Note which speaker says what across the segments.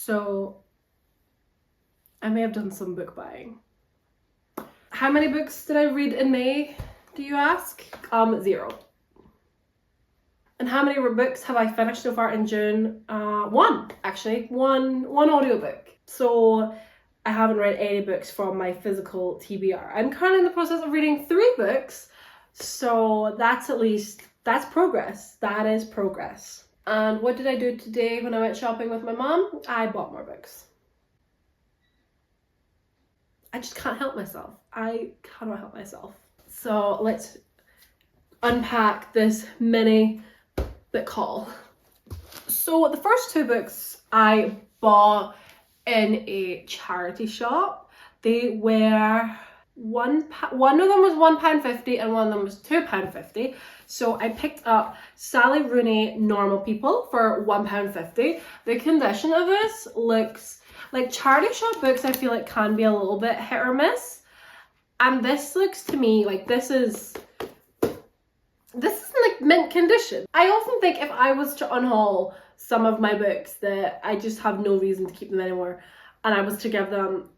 Speaker 1: So I may have done some book buying. How many books did I read in May, do you ask? 0. And how many books have I finished so far in June? 1, actually. One audiobook. So I haven't read any books from my physical TBR. I'm currently in the process of reading 3 books. So that's progress. That is progress. And what did I do today when I went shopping with my mom? I bought more books. I just can't help myself. I cannot help myself. So let's unpack this mini book haul. So the first 2 books I bought in a charity shop. They were one of them was £1.50 and one of them was £2.50. So I picked up Sally Rooney Normal People for £1.50. The condition of this looks like charity shop books. I feel like can be a little bit hit or miss, and this looks to me like this is like mint condition. I often think if I was to unhaul some of my books that I just have no reason to keep them anymore, and I was to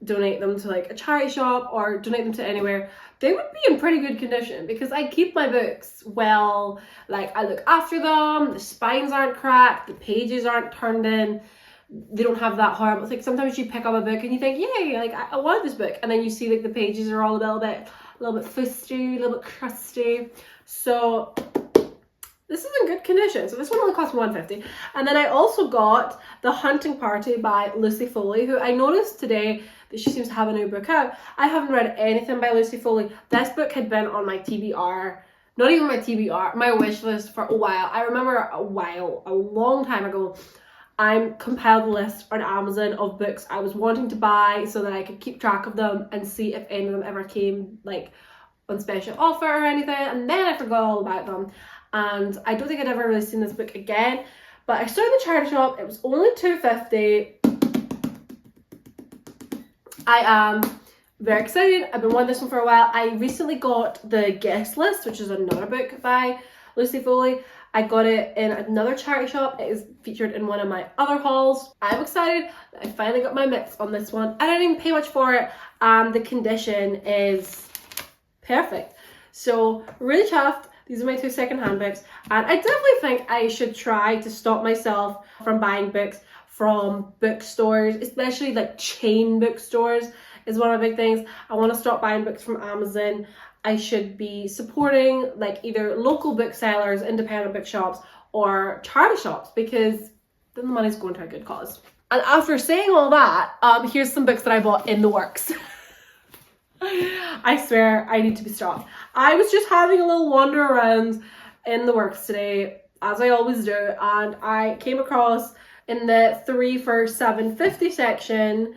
Speaker 1: donate them to like a charity shop or donate them to anywhere, they would be in pretty good condition because I keep my books well. Like I look after them, the spines aren't cracked, the pages aren't turned in, they don't have that horrible, like sometimes you pick up a book and you think, yay, like I want this book, and then you see like the pages are all a little bit fusty, a little bit crusty. So this is in good condition. So this one only cost £1.50. And then I also got The Hunting Party by Lucy Foley, who I noticed today that she seems to have a new book out. I haven't read anything by Lucy Foley. This book had been on my TBR, not even my TBR, my wish list for a while. I remember a long time ago, I'm compiled a list on Amazon of books I was wanting to buy so that I could keep track of them and see if any of them ever came like on special offer or anything, and then I forgot all about them. And I don't think I'd ever really seen this book again, but I saw it in the charity shop. It was only £2.50. I am very excited. I've been wanting this one for a while. I recently got The Guest List, which is another book by Lucy Foley. I got it in another charity shop. It is featured in one of my other hauls. I'm excited that I finally got my mitts on this one. I didn't even pay much for it, and the condition is perfect. So really chuffed. These are my 2 secondhand books, and I definitely think I should try to stop myself from buying books from bookstores, especially like chain bookstores is one of my big things. I want to stop buying books from Amazon. I should be supporting like either local booksellers, independent bookshops, or charity shops, because then the money's going to a good cause. And after saying all that, here's some books that I bought in the works. I swear I need to be stopped. I was just having a little wander around in the works today, as I always do, and I came across in the 3 for £7.50 section.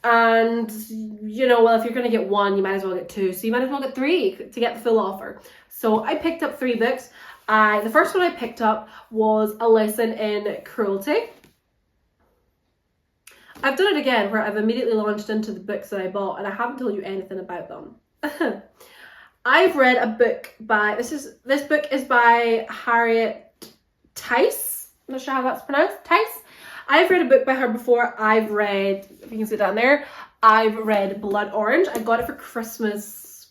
Speaker 1: And you know, well, if you're going to get 1, you might as well get 2. So you might as well get 3 to get the full offer. So I picked up 3 books. The first one I picked up was A Lesson in Cruelty. I've done it again where I've immediately launched into the books that I bought and I haven't told you anything about them. I've read a book by, this book is by Harriet Tyce. I'm not sure how that's pronounced. Tyce. I've read a book by her before. I've read, if you can see it down there, I've read Blood Orange. I got it for Christmas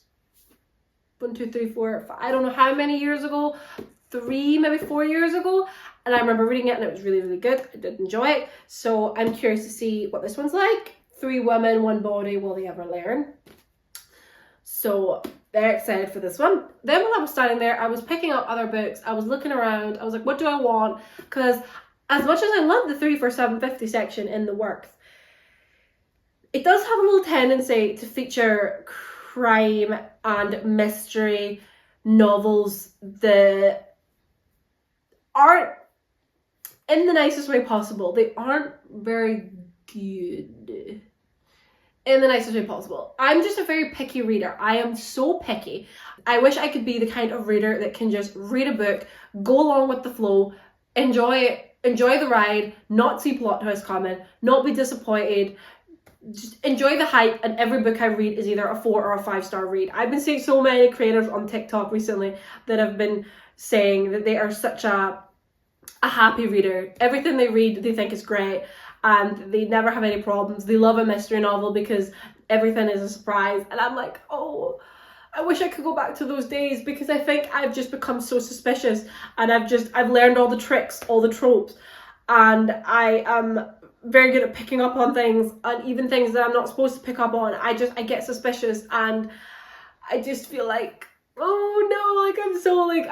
Speaker 1: 1, 2, 3, 4, 5, I don't know how many years ago, 3, maybe 4 years ago. And I remember reading it and it was really, really good. I did enjoy it. So I'm curious to see what this one's like. 3 women, 1 body, will they ever learn? So very excited for this one. Then when I was standing there, I was picking up other books. I was looking around. I was like, what do I want? Because as much as I love the 3 for £7.50 section in the works, it does have a little tendency to feature crime and mystery novels that aren't, in the nicest way possible, they aren't very good. In the nicest way possible. I'm just a very picky reader. I am so picky. I wish I could be the kind of reader that can just read a book, go along with the flow, enjoy it, enjoy the ride, not see plot twists coming, not be disappointed, just enjoy the hype, and every book I read is either a 4 or a 5-star read. I've been seeing so many creators on TikTok recently that have been saying that they are such a happy reader. Everything they read they think is great, and they never have any problems. They love a mystery novel because everything is a surprise, and I'm like, oh, I wish I could go back to those days, because I think I've just become so suspicious, and I've learned all the tricks, all the tropes, and I am very good at picking up on things, and even things that I'm not supposed to pick up on. I get suspicious, and I just feel like, oh no, like I'm so like,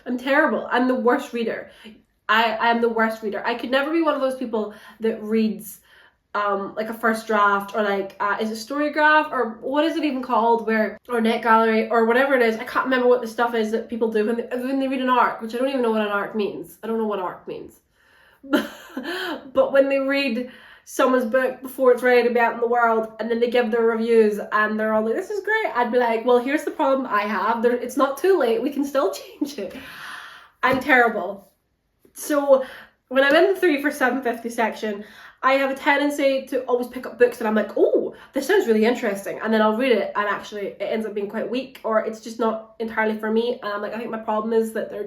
Speaker 1: I'm terrible. I'm the worst reader. I am the worst reader. I could never be one of those people that reads like a first draft, or like is it Storygraph, or what is it even called, or Net Gallery, or whatever it is. I can't remember what the stuff is that people do when they read an arc, which I don't even know what an arc means. I don't know what arc means. But when they read someone's book before it's ready to be out in the world, and then they give their reviews and they're all like, this is great, I'd be like, well, here's the problem I have. It's not too late. We can still change it. I'm terrible. So when I'm in the 3 for $7.50 section, I have a tendency to always pick up books that I'm like, oh, this sounds really interesting, and then I'll read it, and actually it ends up being quite weak, or it's just not entirely for me. And I'm like, I think my problem is that they're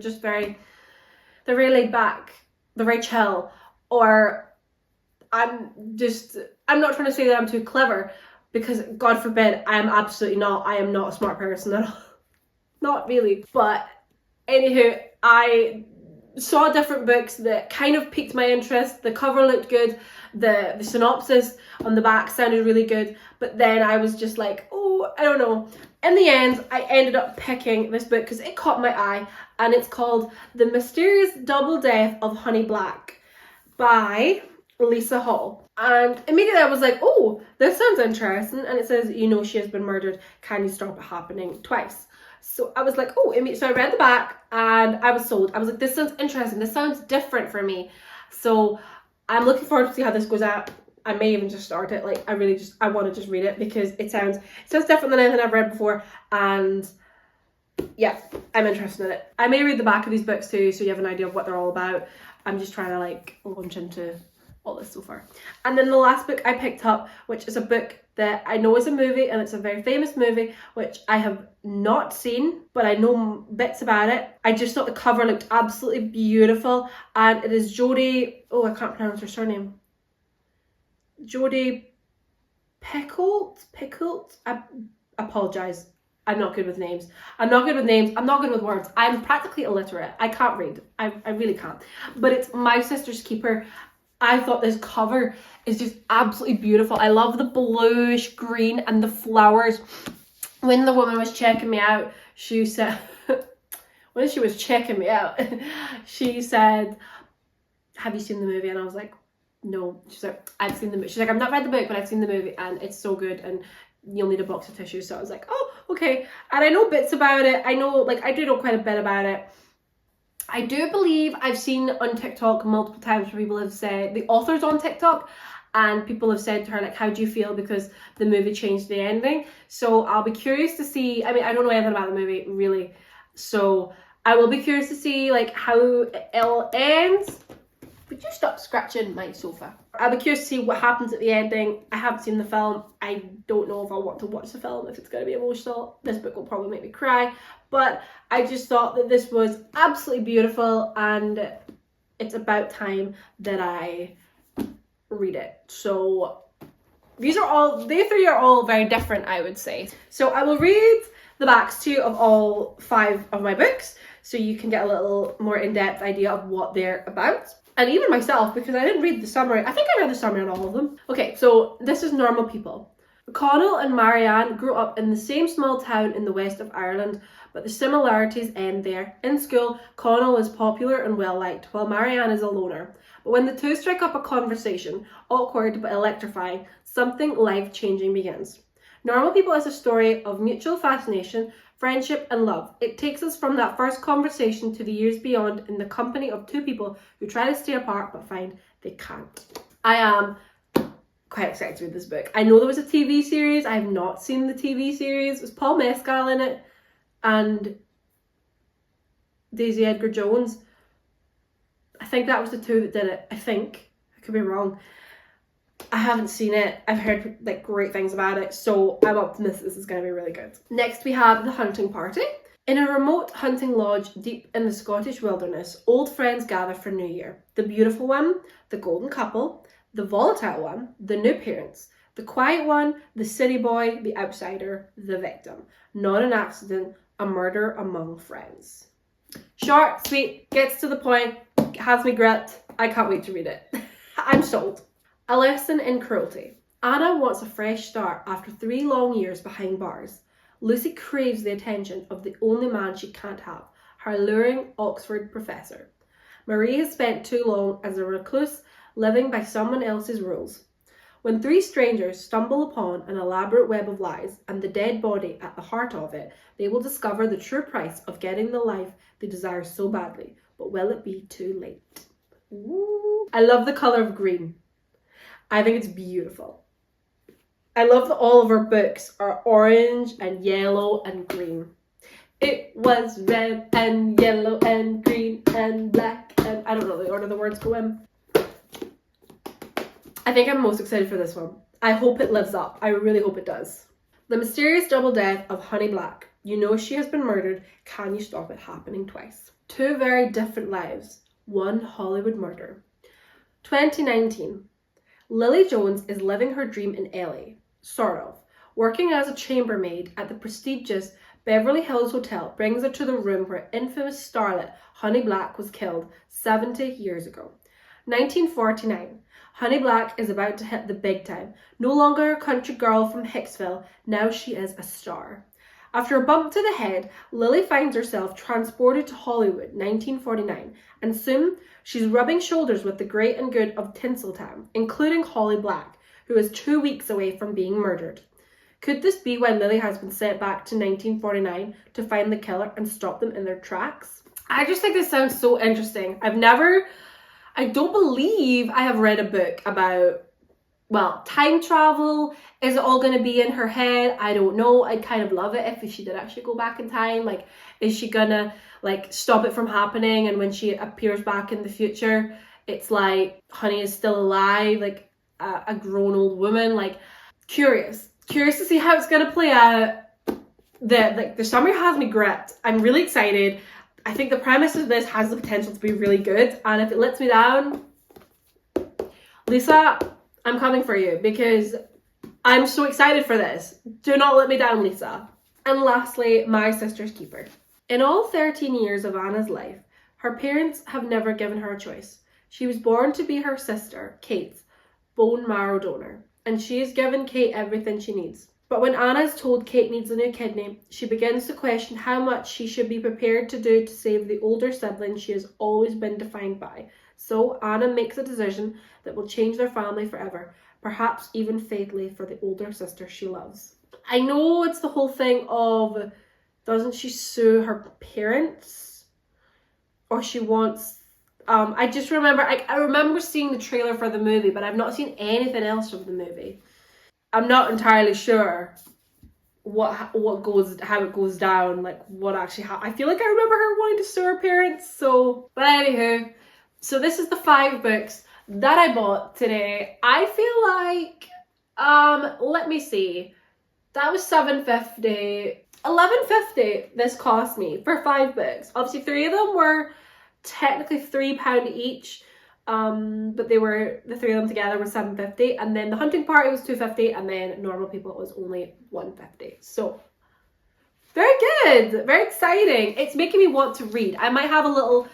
Speaker 1: very laid back, they're very chill, or I'm not trying to say that I'm too clever, because God forbid, I am absolutely not. I am not a smart person at all. Not really. But anywho, I saw different books that kind of piqued my interest. The cover looked good, the synopsis on the back sounded really good, but then I was just like, oh, I don't know. In the end, I ended up picking this book because it caught my eye, and it's called The Mysterious Double Death of Honey Black by Lisa Hall. And immediately I was like, oh, this sounds interesting. And it says, she has been murdered. Can you stop it happening twice? So I was like, oh, so I read the back and I was sold. I was like, this sounds interesting. This sounds different for me. So I'm looking forward to see how this goes out. I may even just start it. Like, I want to just read it because it sounds different than anything I've read before. And yeah, I'm interested in it. I may read the back of these books too, so you have an idea of what they're all about. I'm just trying to like launch into all this so far. And then the last book I picked up, which is a book that I know is a movie, and it's a very famous movie, which I have not seen, but I know bits about it. I just thought the cover looked absolutely beautiful, and it is Jodi, I can't pronounce her surname. Jodi Picoult? I apologise. I'm not good with names. I'm not good with words. I'm practically illiterate. I can't read. I really can't. But it's My Sister's Keeper. I thought this cover is just absolutely beautiful. I love the bluish green and the flowers. When the woman was checking me out, she said, when she was checking me out, she said, have you seen the movie? And I was like, no. She's like, I've seen the movie. She's like, I've not read the book, but I've seen the movie and it's so good and you'll need a box of tissues. So I was like, oh, okay. And I know bits about it. I do know quite a bit about it. I do believe I've seen on TikTok multiple times where people have said, the author's on TikTok, and people have said to her, like, how do you feel because the movie changed the ending? So I'll be curious to see, I don't know anything about the movie, really. So I will be curious to see, like, how it ends. Would you stop scratching my sofa? I'll be curious to see what happens at the ending. I haven't seen the film. I don't know if I want to watch the film, if it's going to be emotional. This book will probably make me cry. But I just thought that this was absolutely beautiful, and it's about time that I read it. So they three are all very different, I would say. So I will read the backs too of all 5 of my books, so you can get a little more in-depth idea of what they're about. And even myself, because I didn't read the summary. I think I read the summary on all of them. Okay, so this is Normal People. Connell and Marianne grew up in the same small town in the west of Ireland, but the similarities end there. In school, Connell is popular and well-liked, while Marianne is a loner. But when the two strike up a conversation, awkward but electrifying, something life-changing begins. Normal People is a story of mutual fascination, friendship and love. It takes us from that first conversation to the years beyond in the company of 2 people who try to stay apart but find they can't. I am quite excited to read this book. I know there was a TV series. I have not seen the TV series. It was Paul Mescal in it and Daisy Edgar Jones. I think that was the 2 that did it. I think. I could be wrong. I haven't seen it. I've heard like great things about it, so I'm optimistic this is going to be really good. Next we have The Hunting Party. In a remote hunting lodge deep in the Scottish wilderness, old friends gather for New Year. The beautiful one, the golden couple, the volatile one, the new parents, the quiet one, the city boy, the outsider, the victim. Not an accident, a murder among friends. Short, sweet, gets to the point, has me gripped. I can't wait to read it. I'm sold. A lesson in cruelty. Anna wants a fresh start after 3 long years behind bars. Lucy craves the attention of the only man she can't have, her alluring Oxford professor. Marie has spent too long as a recluse, living by someone else's rules. When 3 strangers stumble upon an elaborate web of lies and the dead body at the heart of it, they will discover the true price of getting the life they desire so badly. But will it be too late? Ooh. I love the colour of green. I think it's beautiful. I love that all of her books are orange and yellow and green. It was red and yellow and green and black and I don't know the order the words go in. I think I'm most excited for this one. I hope it lives up. I really hope it does. The mysterious double death of Honey Black. You know she has been murdered. Can you stop it happening twice? 2 very different lives. 1 Hollywood murder. 2019. Lily Jones is living her dream in LA. Sort of. Working as a chambermaid at the prestigious Beverly Hills Hotel brings her to the room where infamous starlet Honey Black was killed 70 years ago. 1949. Honey Black is about to hit the big time. No longer a country girl from Hicksville, now she is a star. After a bump to the head, Lily finds herself transported to Hollywood, 1949, and soon she's rubbing shoulders with the great and good of Tinseltown, including Holly Black, who is 2 weeks away from being murdered. Could this be why Lily has been sent back to 1949 to find the killer and stop them in their tracks? I just think this sounds so interesting. I don't believe I have read a book about, well, time travel. Is it all going to be in her head? I don't know. I'd kind of love it if she did actually go back in time. Like, is she gonna, like, stop it from happening? And when she appears back in the future, it's like Honey is still alive, like a grown old woman. Like, curious to see how it's going to play out. The summary has me gripped. I'm really excited. I think the premise of this has the potential to be really good, and if it lets me down, Lisa, I'm coming for you because I'm so excited for this. Do not let me down, Lisa. And lastly, My Sister's Keeper. In all 13 years of Anna's life, her parents have never given her a choice. She was born to be her sister, Kate's bone marrow donor, and she has given Kate everything she needs. But when Anna is told Kate needs a new kidney, she begins to question how much she should be prepared to do to save the older sibling she has always been defined by. So Anna makes a decision that will change their family forever, perhaps even fatally for the older sister she loves. I know it's the whole thing of, doesn't she sue her parents? Or she wants... I just remember, I remember seeing the trailer for the movie, but I've not seen anything else of the movie. I'm not entirely sure how it goes down, like what actually happened. I feel like I remember her wanting to sue her parents, so... But anywho, so this is the 5 books that I bought today. I feel like, let me see, that was $7.50. $11.50 this cost me for 5 books. Obviously 3 of them were technically £3 each. But the 3 of them together were $7.50, and then the hunting party was $2.50, and then normal people it was only $1.50. So very good, very exciting. It's making me want to read. I might have a little,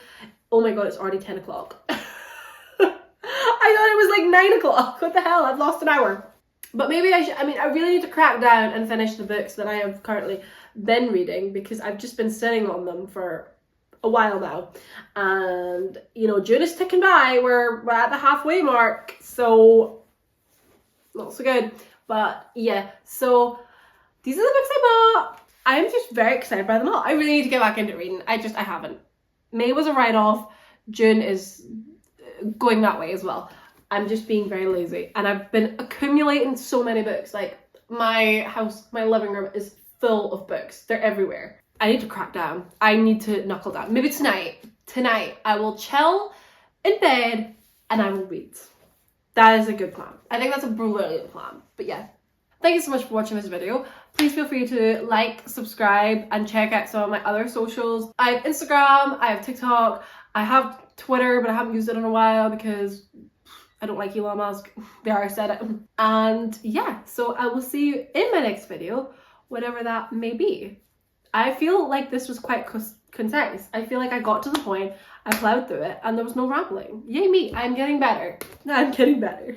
Speaker 1: oh my god, it's already 10 o'clock. I thought it was like 9 o'clock. What the hell, I've lost an hour. But maybe I really need to crack down and finish the books that I have currently been reading, because I've just been sitting on them for a while now, and you know, June is ticking by. We're at the halfway mark, so not so good. But yeah, so these are the books I bought. I am just very excited by them all. I really need to get back into reading. I haven't. May was a write-off. June is going that way as well. I'm just being very lazy, and I've been accumulating so many books. Like, my house, my living room is full of books. They're everywhere. I need to crack down. I need to knuckle down. Maybe tonight I will chill in bed and I will read. That is a good plan. I think that's a brilliant plan. But yeah, Thank you so much for watching this video. Please feel free to like, subscribe, and check out some of my other socials. I have Instagram, I have TikTok, I have Twitter, but I haven't used it in a while because I don't like Elon Musk. There, I said it. And yeah, so I will see you in my next video, whatever that may be. I feel like this was quite concise. I feel like I got to the point, I plowed through it, and there was no rambling. Yay me, I'm getting better. I'm getting better.